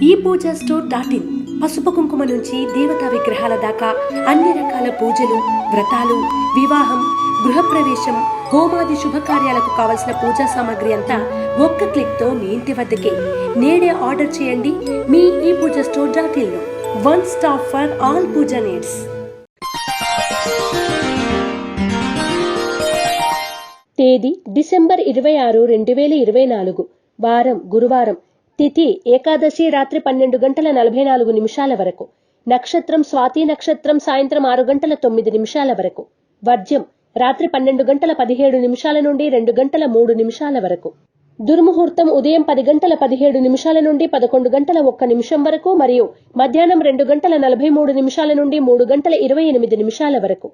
ePoojaStore.in పసుపు కుంకుమ నుంచి దేవతా విగ్రహాల దాకా అన్ని రకాల పూజలు, వ్రతాలు, వివాహం, గృహప్రవేశం, హోమాది శుభకార్యాలకు కావలసిన పూజా సామాగ్రి అంతా ఒక్క క్లిక్తో మీ ఇంటి వద్దకే. నేడే ఆర్డర్ చేయండి మీ ePoojaStore.in లో. One stop for all puja needs. తేదీ డిసెంబర్ 26, 2024. వారం గురువారం. తిథి ఏకాదశి రాత్రి 12:44 వరకు. నక్షత్రం స్వాతి నక్షత్రం సాయంత్రం 6:09 వరకు. వర్జ్యం రాత్రి 12:17 నుండి 2:03 వరకు. దుర్ముహూర్తం ఉదయం 10:17 నుండి 11:01 వరకు మరియు మధ్యాహ్నం 2:43 నుండి 3:28 వరకు.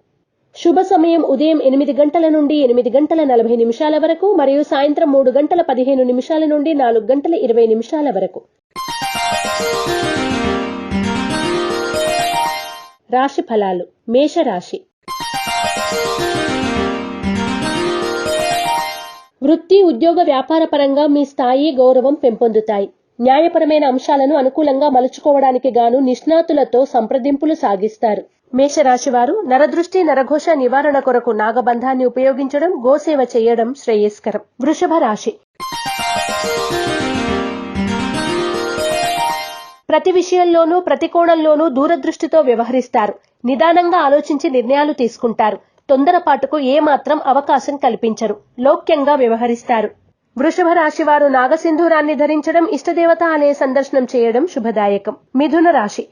శుభ సమయం ఉదయం 8 నుండి 8:40 వరకు మరియు సాయంత్రం 3:15 నుండి 4:20 వరకు. రాశి ఫలాలు. మేషరాశి. వృత్తి, ఉద్యోగ, వ్యాపార పరంగా మీ స్థాయి, గౌరవం పెంపొందుతాయి. న్యాయపరమైన అంశాలను అనుకూలంగా మలుచుకోవడానికి గాను నిష్ణాతులతో సంప్రదింపులు సాగిస్తారు. మేషరాశి వారు నరదృష్టి, నరఘోష నివారణ కొరకు నాగబంధాన్ని ఉపయోగించడం, గోసేవ చేయడం శ్రేయస్కరం. వృషభ రాశి. ప్రతి విషయంలోనూ, ప్రతి కోణంలోనూ దూరదృష్టితో వ్యవహరిస్తారు. నిదానంగా ఆలోచించి నిర్ణయాలు తీసుకుంటారు. తొందరపాటుకు ఏమాత్రం అవకాశం కల్పించరు. లౌక్యంగా వ్యవహరిస్తారు. వృషభ రాశి వారు నాగసింధూరాన్ని ధరించడం, ఇష్టదేవత ఆలయ సందర్శనం చేయడం శుభదాయకం. మిథున రాశి.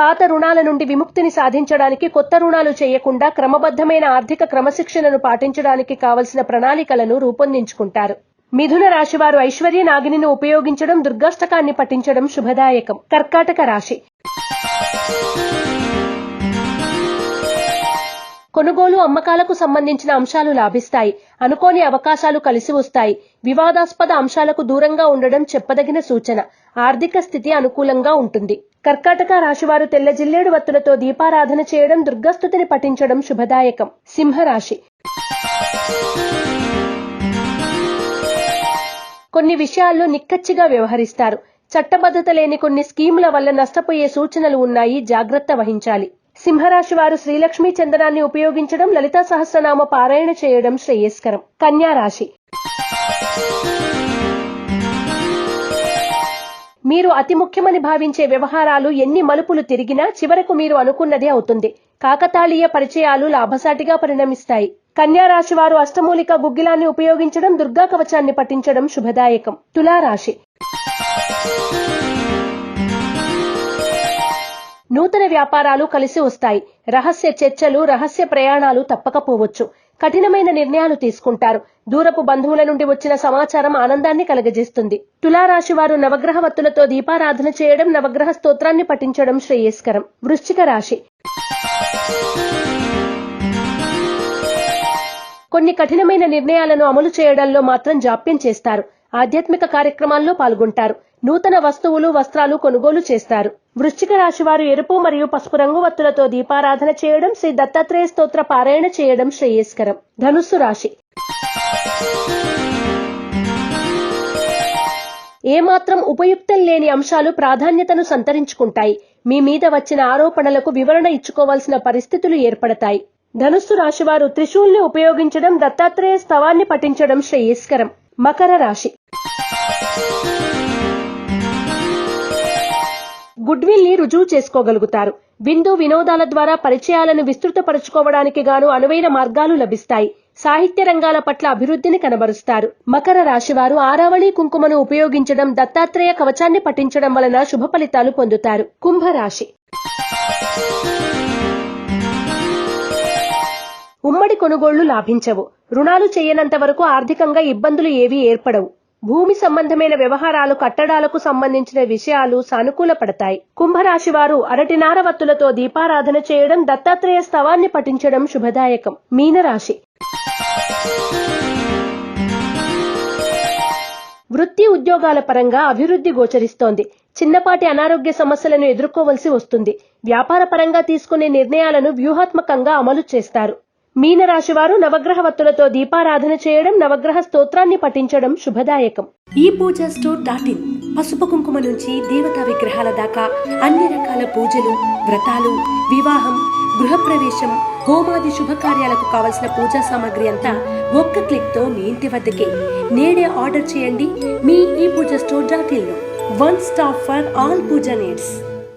పాత రుణాల నుండి విముక్తిని సాధించడానికి, కొత్త రుణాలు చేయకుండా క్రమబద్ధమైన ఆర్థిక క్రమశిక్షణను పాటించడానికి కావలసిన ప్రణాళికలను రూపొందించుకుంటారు. మిథున రాశి వారు ఐశ్వర్య నాగిని ఉపయోగించడం, దుర్గాష్టకాన్ని పఠించడం శుభదాయకం. కర్కాటక రాశి. కొనుగోలు, అమ్మకాలకు సంబంధించిన అంశాలు లాభిస్తాయి. అనుకోని అవకాశాలు కలిసి వస్తాయి. వివాదాస్పద అంశాలకు దూరంగా ఉండడం చెప్పదగిన సూచన. ఆర్థిక స్థితి అనుకూలంగా ఉంటుంది. కర్కాటక రాశివారు తెల్ల జిల్లేడు వత్తులతో దీపారాధన చేయడం, దుర్గాస్తుతిని పఠించడం శుభదాయకం. సింహరాశి. కొన్ని విషయాల్లో నిక్కచ్చిగా వ్యవహరిస్తారు. చట్టబద్ధత లేని కొన్ని స్కీముల వల్ల నష్టపోయే సూచనలు ఉన్నాయి. జాగ్రత్త వహించాలి. సింహరాశి వారు శ్రీలక్ష్మీ చందనాన్ని ఉపయోగించడం, లలితా సహస్రనామ పారాయణ చేయడం శ్రేయస్కరం. కన్యా రాశి. మీరు అతి ముఖ్యమని భావించే వ్యవహారాలు ఎన్ని మలుపులు తిరిగినా చివరకు మీరు అనుకున్నదే అవుతుంది. కాకతాళీయ పరిచయాలు లాభసాటిగా పరిణమిస్తాయి. కన్యా రాశి వారు అష్టమూలిక గుగ్గిలాన్ని ఉపయోగించడం, దుర్గా కవచాన్ని పఠించడం శుభదాయకం. తులారాశి. నూతన వ్యాపారాలు కలిసి వస్తాయి. రహస్య చర్చలు, రహస్య ప్రయాణాలు తప్పకపోవచ్చు. కఠినమైన నిర్ణయాలు తీసుకుంటారు. దూరపు బంధువుల నుండి వచ్చిన సమాచారం ఆనందాన్ని కలగజేస్తుంది. తులారాశి వారు నవగ్రహ వత్తులతో దీపారాధన చేయడం, నవగ్రహ స్తోత్రాన్ని పఠించడం శ్రేయస్కరం. వృశ్చిక రాశి. కొన్ని కఠినమైన నిర్ణయాలను అమలు చేయడంలో మాత్రం జాప్యం చేస్తారు. ఆధ్యాత్మిక కార్యక్రమాల్లో పాల్గొంటారు. నూతన వస్తువులు, వస్త్రాలు కొనుగోలు చేస్తారు. వృశ్చిక రాశి వారు ఎరుపు మరియు పసుపు రంగు వత్తులతో దీపారాధన చేయడం, శ్రీ దత్తాత్రేయ స్తోత్ర పారాయణ చేయడం శ్రేయస్కరం. ధనుస్సు రాశి. ఏమాత్రం ఉపయుక్తం లేని అంశాలు ప్రాధాన్యతను సంతరించుకుంటాయి. మీ మీద వచ్చిన ఆరోపణలకు వివరణ ఇచ్చుకోవాల్సిన పరిస్థితులు ఏర్పడతాయి. ధనుస్సు రాశివారు త్రిశూల్ని ఉపయోగించడం, దత్తాత్రేయ స్తవాన్ని పఠించడం శ్రేయస్కరం. మకర రాశి. గుడ్విల్ ని రుజువు చేసుకోగలుగుతారు. విందు వినోదాల ద్వారా పరిచయాలను విస్తృతపరచుకోవడానికి గాను అనువైన మార్గాలు లభిస్తాయి. సాహిత్య రంగాల పట్ల అభివృద్ధిని కనబరుస్తారు. మకర రాశివారు ఆరావళి కుంకుమను ఉపయోగించడం, దత్తాత్రేయ కవచాన్ని పఠించడం వలన శుభ ఫలితాలు పొందుతారు. కుంభరాశి. ఉమ్మడి కొనుగోళ్లు లాభించవు. రుణాలు చేయనంత వరకు ఆర్థికంగా ఇబ్బందులు ఏవీ ఏర్పడవు. భూమి సంబంధమైన వ్యవహారాలు, కట్టడాలకు సంబంధించిన విషయాలు సానుకూల పడతాయి. కుంభరాశి వారు అరటినార వత్తులతో దీపారాధన చేయడం, దత్తాత్రేయ స్తవాన్ని పఠించడం శుభదాయకం. మీనరాశి. వృత్తి, ఉద్యోగాల పరంగా అభివృద్ధి గోచరిస్తోంది. చిన్నపాటి అనారోగ్య సమస్యలను ఎదుర్కోవలసి వస్తుంది. వ్యాపార పరంగా తీసుకునే నిర్ణయాలను వ్యూహాత్మకంగా అమలు చేస్తారు. మీనరాశి వారు నవగ్రహ వత్తులతో దీపారాధన చేయడం, నవగ్రహ స్తోత్రాన్ని పఠించడం శుభదాయకం. ఈ పూజా స్టోర్ .in పసుపు కుంకుమ నుంచి దేవతా విగ్రహాల దాకా అన్ని రకాల పూజలు, వ్రతాలు, వివాహం, గృహప్రవేశం, హోమాది శుభకార్యాలకు కావలసిన పూజా సామాగ్రి అంతా ఒక్క క్లిక్ తో మీ ఇంటి వద్దకే. నేడే ఆర్డర్ చేయండి మీ ఈ పూజా స్టోర్ .in లో. One stop for all puja needs.